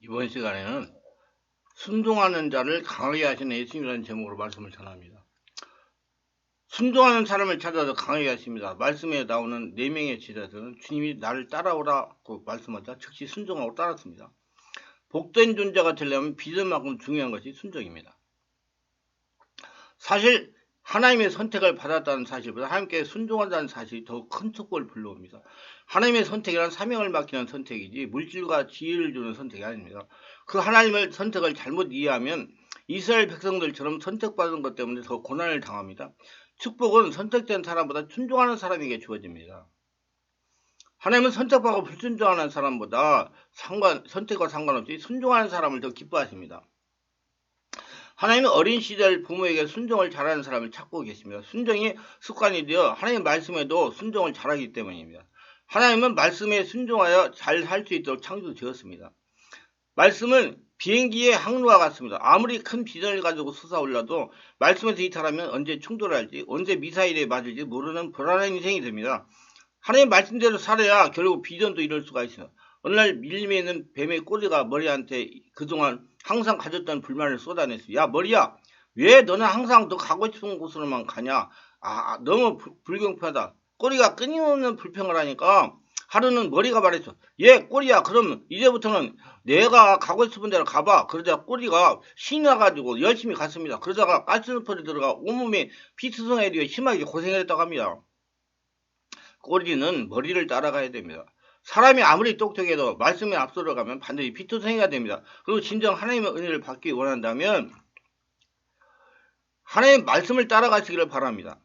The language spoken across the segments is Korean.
이번 시간에는 순종하는 자를 강하게 하시는 예수님이라는 제목으로 말씀을 전합니다. 순종하는 사람을 찾아서 강하게 하십니다. 말씀에 나오는 4명의 제자들은 주님이 나를 따라오라고 말씀하자 즉시 순종하고 따랐습니다. 복된 존재가 되려면 믿음만큼 중요한 것이 순종입니다. 사실 하나님의 선택을 받았다는 사실보다 하나님께 순종한다는 사실이 더 큰 축복을 불러옵니다. 하나님의 선택이란 사명을 맡기는 선택이지 물질과 지혜를 주는 선택이 아닙니다. 그 하나님의 선택을 잘못 이해하면 이스라엘 백성들처럼 선택받은 것 때문에 더 고난을 당합니다. 축복은 선택된 사람보다 순종하는 사람에게 주어집니다. 하나님은 선택받고 불순종하는 사람보다 선택과 상관없이 순종하는 사람을 더 기뻐하십니다. 하나님은 어린 시절 부모에게 순종을 잘하는 사람을 찾고 계십니다. 순종이 습관이 되어 하나님 말씀에도 순종을 잘하기 때문입니다. 하나님은 말씀에 순종하여 잘 살 수 있도록 창조되었습니다. 말씀은 비행기의 항로와 같습니다. 아무리 큰 비전을 가지고 솟아올라도 말씀에서 이탈하면 언제 충돌할지 언제 미사일에 맞을지 모르는 불안한 인생이 됩니다. 하나님 말씀대로 살아야 결국 비전도 이룰 수가 있습니다. 어느 날 밀림에 있는 뱀의 꼬리가 머리한테 그동안 항상 가졌던 불만을 쏟아냈어요. 야 머리야, 왜 너는 항상 너 가고 싶은 곳으로만 가냐? 너무 불경하다. 꼬리가 끊임없는 불평을 하니까 하루는 머리가 말했어. 얘 꼬리야, 그럼 이제부터는 내가 가고 싶은 데로 가봐. 그러자 꼬리가 신이 나가지고 열심히 갔습니다. 그러다가 가스너풀에 들어가 온몸에 피투성이에 대해 심하게 고생을 했다고 합니다. 꼬리는 머리를 따라가야 됩니다. 사람이 아무리 똑똑해도 말씀에 앞서러 가면 반드시 피투성이가 됩니다. 그리고 진정 하나님의 은혜를 받기 원한다면 하나님의 말씀을 따라가시기를 바랍니다.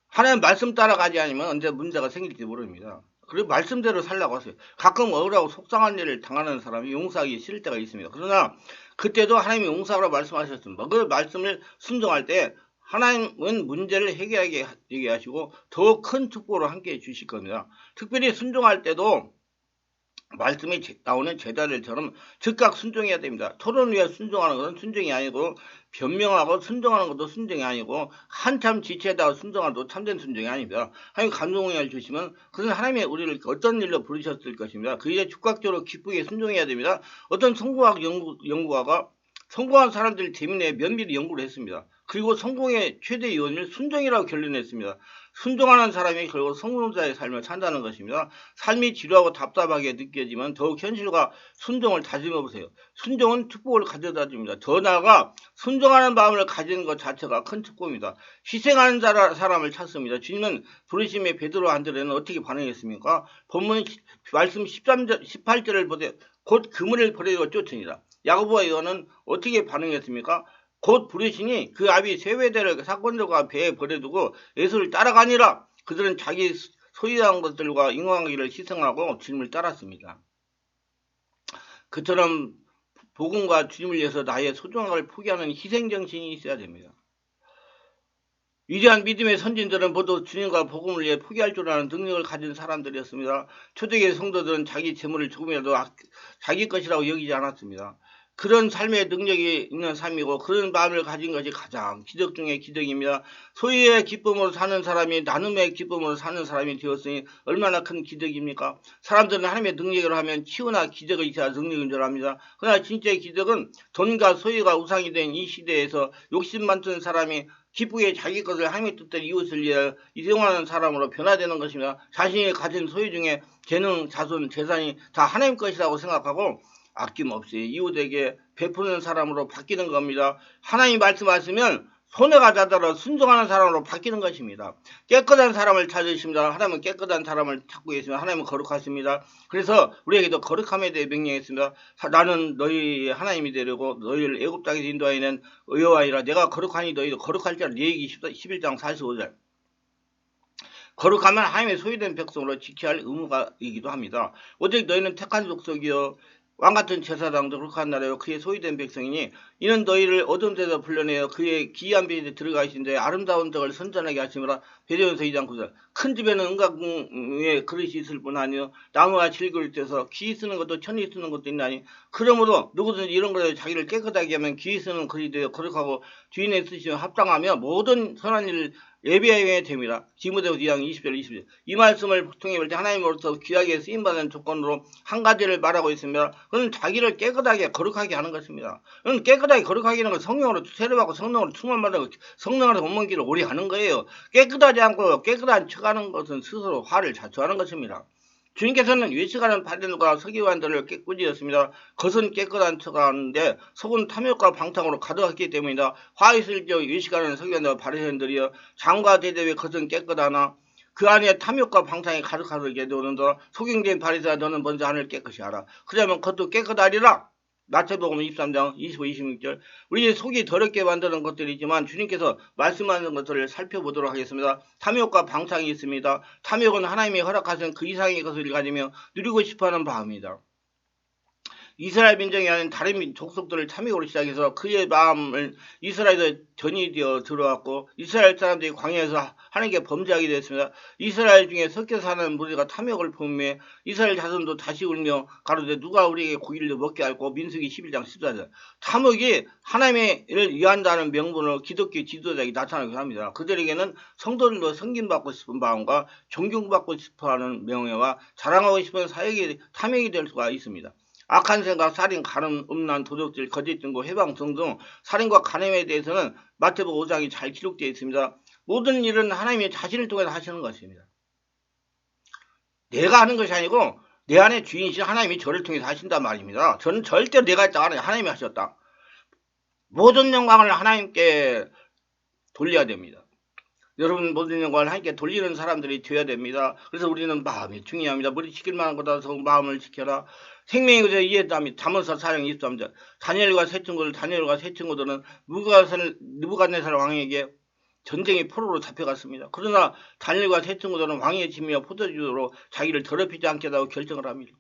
하나님 말씀 따라가지 않으면 언제 문제가 생길지 모릅니다. 그리고 말씀대로 살라고 하세요. 가끔 억울하고 속상한 일을 당하는 사람이 용서하기 싫을 때가 있습니다. 그러나 그때도 하나님이 용서하라고 말씀하셨습니다. 그 말씀을 순종할 때 하나님은 문제를 해결하게 되게 하시고 더 큰 축복으로 함께 해 주실 겁니다. 특별히 순종할 때도 말씀에 나오는 제자들처럼 즉각 순종해야 됩니다. 토론 위에 순종하는 것은 순종이 아니고 변명하고 순종하는 것도 순종이 아니고 한참 지체하다가 순종하는 것도 참된 순종이 아닙니다. 하나님 감동을 주시면 그것은 하나님의 우리를 어떤 일로 부르셨을 것입니다. 그 일에 즉각적으로 기쁘게 순종해야 됩니다. 어떤 성공학 연구가가 성공한 사람들 때문에 면밀히 연구를 했습니다. 그리고 성공의 최대 요인을 순종이라고 결론냈습니다. 순종하는 사람이 결국 성공자의 삶을 산다는 것입니다. 삶이 지루하고 답답하게 느껴지면 더욱 현실과 순종을 다짐해 보세요. 순종은 축복을 가져다 줍니다. 더 나아가 순종하는 마음을 가지는 것 자체가 큰 축복입니다. 희생하는 사람을 찾습니다. 주님은 부르심의 베드로 안드레는 어떻게 반응했습니까? 본문 말씀 18절을 보세요. 곧 그물을 버리고 쫓으니라. 야고보와 요한은 어떻게 반응했습니까? 곧 부르시니 그 아비 세베대를 사건들과 배에 버려두고 예수를 따라가니라. 그들은 자기 소유한 것들과 인간관계를 희생하고 주님을 따랐습니다. 그처럼 복음과 주님을 위해서 나의 소중한 걸 포기하는 희생정신이 있어야 됩니다. 위대한 믿음의 선진들은 모두 주님과 복음을 위해 포기할 줄 아는 능력을 가진 사람들이었습니다. 초대교회 성도들은 자기 재물을 조금이라도 자기 것이라고 여기지 않았습니다. 그런 삶의 능력이 있는 삶이고 그런 마음을 가진 것이 가장 기적 중의 기적입니다. 소유의 기쁨으로 사는 사람이 나눔의 기쁨으로 사는 사람이 되었으니 얼마나 큰 기적입니까? 사람들은 하나님의 능력으로 하면 치유나 기적을 있어야 능력인 줄 압니다. 그러나 진짜의 기적은 돈과 소유가 우상이 된 이 시대에서 욕심 많던 사람이 기쁘게 자기 것을 하나님의 뜻대로 이웃을 위해 이용하는 사람으로 변화되는 것입니다. 자신이 가진 소유 중에 재능, 자손, 재산이 다 하나님 것이라고 생각하고 아낌없이 이웃에게 베푸는 사람으로 바뀌는 겁니다. 하나님 말씀하시면 손해가 자더라도 순종하는 사람으로 바뀌는 것입니다. 깨끗한 사람을 찾으십니다. 하나님은 깨끗한 사람을 찾고 계십니다. 하나님은 거룩하십니다. 그래서 우리에게도 거룩함에 대해 명령했습니다. 나는 너희 하나님이 되려고 너희를 애굽 땅에서 인도하여낸 여호와이라. 내가 거룩하니 너희도 거룩할지라. 레위기 11장 45절. 거룩하면 하나님의 소유된 백성으로 지켜야 할 의무가이기도 합니다. 오직 너희는 택한 족속이여 왕같은 제사장도 거룩한 나라요 그의 소유된 백성이니 이는 너희를 어두운 데서 불러내어 그의 기이한 빛에 들어가신데 아름다운 덕을 선전하게 하시므라. 베드로전서 2장 9절. 큰 집에는 은가궁에 그릇이 있을 뿐 아니요 나무와 질그릇 떼서 귀 쓰는 것도 천이 쓰는 것도 있나니 그러므로 누구든지 이런 것에 자기를 깨끗하게 하면 귀 쓰는 그릇이 되어 거룩하고 주인의 쓰시며 합당하며 모든 선한 일을 예비하게 됩니다. 디모데후서 2장 20절 21절. 이 말씀을 통해 볼 때 하나님으로부터 귀하게 쓰임받는 조건으로 한 가지를 말하고 있습니다. 그는 자기를 깨끗하게 거룩하게 하는 것입니다. 그는 깨끗하게 거룩하게 하는 건 성령으로 세례받고 성령으로 충만받는 성령으로 본문 길을 오래 하는 거예요. 깨끗하지 않고 깨끗한 척하는 것은 스스로 화를 자초하는 것입니다. 주님께서는 외식하는 바리새인과 서기관들을 꾸짖었습니다. 겉은 깨끗한 척하는데 속은 탐욕과 방탕으로 가득했기 때문이다. 화 있을 적 외식하는 서기관들과 바리새인들이여 장과 대접의 겉은 깨끗하나 그 안에 탐욕과 방탕이 가득하게 되는도다. 속임된 바리새야 너는 먼저 하늘 깨끗이 하라. 그러면 겉도 깨끗하리라. 마태복음 23장 25, 26절. 우리의 속이 더럽게 만드는 것들이지만 주님께서 말씀하는 것들을 살펴보도록 하겠습니다. 탐욕과 방탕이 있습니다. 탐욕은 하나님이 허락하신 그 이상의 것을 가지며 누리고 싶어하는 바입니다. 이스라엘 민족이 아닌 다른 족속들을 탐욕으로 시작해서 그의 마음을 이스라엘에 전이 되어 들어왔고 이스라엘 사람들이 광야에서 하나님께 범죄하게 되었습니다. 이스라엘 중에 섞여 사는 무리가 탐욕을 품에 이스라엘 자손도 다시 울며 가로되 누가 우리에게 고기를 먹게 할고 민수기 11장 14절. 탐욕이 하나님을 위한다는 명분으로 기독교 지도자에게 나타나기도 합니다. 그들에게는 성도들도 섬김받고 싶은 마음과 존경받고 싶어하는 명예와 자랑하고 싶은 사역이 탐욕이 될 수가 있습니다. 악한 생각, 살인, 간음, 음란, 도둑질, 거짓 증거, 해방 등등 살인과 간음에 대해서는 마태복음 5장이 잘 기록되어 있습니다. 모든 일은 하나님이 자신을 통해서 하시는 것입니다. 내가 하는 것이 아니고 내 안에 주인이신 하나님이 저를 통해서 하신단 말입니다. 저는 절대 내가 했다가 아니라 하나님이 하셨다. 모든 영광을 하나님께 돌려야 됩니다. 여러분 모든 영광을 하나님께 돌리는 사람들이 되어야 됩니다. 그래서 우리는 마음이 중요합니다. 머리 지킬 만한 것보다 마음을 지켜라. 생명이 그저 이해합니다. 잠언서 4장 23절. 다니엘과 세 친구들은 느부갓네살 왕에게 전쟁의 포로로 잡혀갔습니다. 그러나 다니엘과 세 친구들은 왕의 짐이와 포도주로 자기를 더럽히지 않겠다고 결정을 합니다.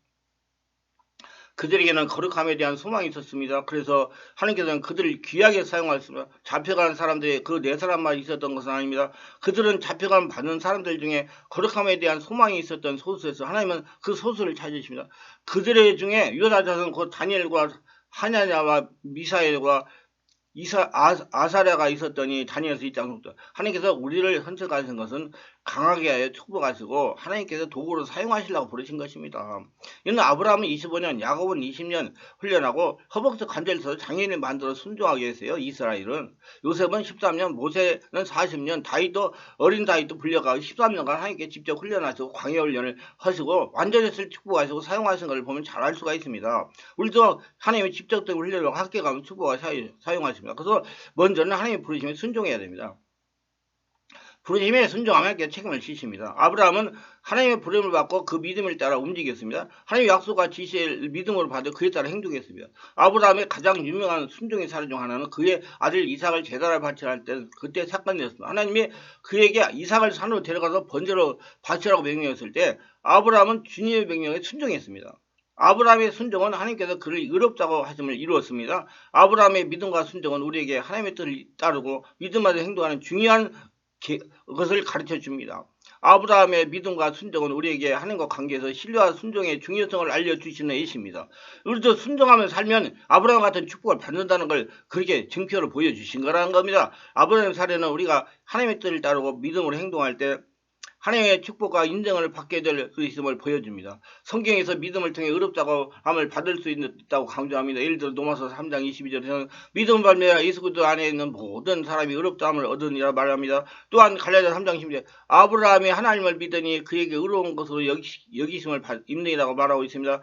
그들에게는 거룩함에 대한 소망이 있었습니다. 그래서 하나님께서는 그들을 귀하게 사용하셨습니다. 잡혀간 사람들이 그 네 사람만 있었던 것은 아닙니다. 그들은 잡혀간 받는 사람들 중에 거룩함에 대한 소망이 있었던 소수에서 하나님은 그 소수를 찾으십니다. 그들의 중에 유다 자손 곧 다니엘과 하냐냐와 미사엘과 아사랴가 있었더니 다니엘서 2장 6절. 하나님께서 우리를 선택하신 것은 강하게 하여 축복하시고 하나님께서 도구로 사용하시려고 부르신 것입니다. 이는 아브라함은 25년, 야곱은 20년 훈련하고 허벅지 관절에서 장인을 만들어 순종하게 했어요. 이스라엘은. 요셉은 13년, 모세는 40년, 어린 다윗도 불려가 13년간 하나님께 직접 훈련하시고 광야 훈련을 하시고 완전했을 축복하시고 사용하신 것을 보면 잘 알 수가 있습니다. 우리도 하나님의 직접적인 훈련을 함께 가면 축복을 사용하십니다. 그래서 먼저는 하나님의 부르심에 순종해야 됩니다. 부르심에 순종하면 하나님께 책임을 지십니다. 아브라함은 하나님의 부름을 받고 그 믿음을 따라 움직였습니다. 하나님의 약속과 지시를 믿음으로 받아 그에 따라 행동했습니다. 아브라함의 가장 유명한 순종의 사례 중 하나는 그의 아들 이삭을 제단을 바치라 할 때 그때 사건이었습니다. 하나님이 그에게 이삭을 산으로 데려가서 번제로 바치라고 명령했을 때 아브라함은 주님의 명령에 순종했습니다. 아브라함의 순종은 하나님께서 그를 의롭다고 하심을 이루었습니다. 아브라함의 믿음과 순종은 우리에게 하나님의 뜻을 따르고 믿음마다 행동하는 중요한 것을 가르쳐 줍니다. 아브라함의 믿음과 순종은 우리에게 하나님과 관계에서 신뢰와 순종의 중요성을 알려주시는 예시입니다. 우리도 순종하며 살면 아브라함 같은 축복을 받는다는 걸 그렇게 증표로 보여주신 거라는 겁니다. 아브라함의 사례는 우리가 하나님의 뜻을 따르고 믿음으로 행동할 때 하나님의 축복과 인정을 받게 될 수 있음을 보여줍니다. 성경에서 믿음을 통해 의롭다고 함을 받을 수 있다고 강조합니다. 예를 들어 로마서 3장 22절에서는 믿음 발매하 예수 그리스도 안에 있는 모든 사람이 의롭다함을 얻으니라 말합니다. 또한 갈라디아 3장 10절 아브라함이 하나님을 믿으니 그에게 의로운 것으로 여기심을 입느니라고 말하고 있습니다.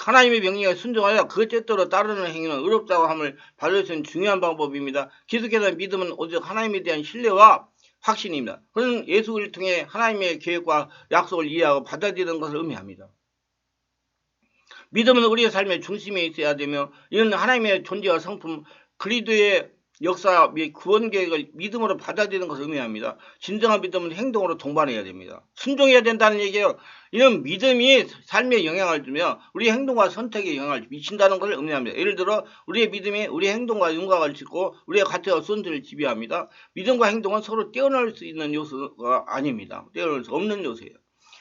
하나님의 명령에 순종하여 그 뜻대로 따르는 행위는 의롭다고 함을 받을 수 있는 중요한 방법입니다. 계속해서 믿음은 오직 하나님에 대한 신뢰와 확신입니다. 그는 예수를 통해 하나님의 계획과 약속을 이해하고 받아들이는 것을 의미합니다. 믿음은 우리의 삶의 중심에 있어야 되며 이는 하나님의 존재와 성품, 그리스도의 역사 및 구원 계획을 믿음으로 받아들이는 것을 의미합니다. 진정한 믿음은 행동으로 동반해야 됩니다. 순종해야 된다는 얘기예요. 이는 믿음이 삶에 영향을 주며 우리의 행동과 선택에 영향을 미친다는 것을 의미합니다. 예를 들어 우리의 믿음이 우리의 행동과 윤곽을 짓고 우리의 가치와 선들을 지배합니다. 믿음과 행동은 서로 떼어낼 수 있는 요소가 아닙니다. 떼어낼 수 없는 요소예요.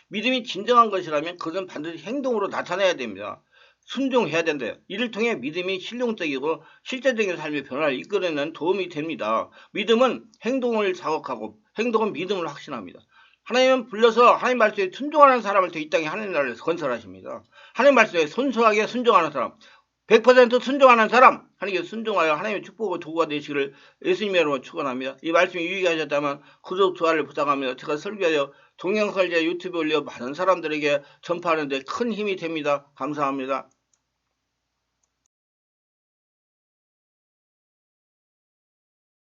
믿음이 진정한 것이라면 그것은 반드시 행동으로 나타나야 됩니다. 순종해야 된대요. 이를 통해 믿음이 실용적이고 실제적인 삶의 변화를 이끌어내는 도움이 됩니다. 믿음은 행동을 자극하고 행동은 믿음을 확신합니다. 하나님은 불러서 하나님 말씀에 순종하는 사람을 이 땅에 하나님 나라를 건설하십니다. 하나님 말씀에 순수하게 순종하는 사람, 100% 순종하는 사람, 하나님께 순종하여 하나님의 축복과 도구가 되시기를 예수님의 이름으로 축원합니다. 이 말씀이 유익하셨다면 구독, 좋아요를 부탁합니다. 제가 설교하여 동영설계 유튜브에 올려 많은 사람들에게 전파하는 데 큰 힘이 됩니다. 감사합니다.